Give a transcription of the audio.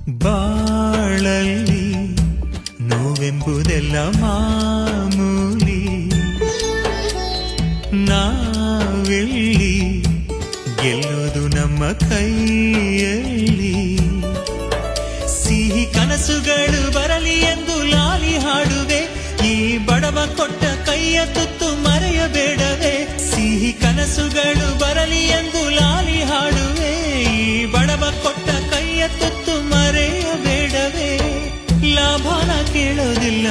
ಬಾಳಲ್ಲಿ ನೋವೆಂಬುದೆಲ್ಲ ಮಾಮೂಲಿ, ನಾವೆಲ್ಲಿ ಗೆಲ್ಲೋದು ನಮ್ಮ ಕೈಯಲ್ಲಿ. ಸಿಹಿ ಕನಸುಗಳು ಬರಲಿ ಎಂದು ಲಾಲಿ ಹಾಡುವೆ, ಈ ಬಡವ ಕೊಟ್ಟ ಕೈಯ ತುತ್ತು ಮರೆಯಬೇಡವೇ. ಸಿಹಿ ಕನಸುಗಳು ಬರಲಿ ಎಂದು ಲಾಲಿ ಹಾಡುವೆ, ಈ ಬಡವ ಕೊಟ್ಟ ಕೈಯ ತುತ್ತು ಮರೆಯಬೇಡವೇ. ಲಾಭನ ಕೇಳೋದಿಲ್ಲ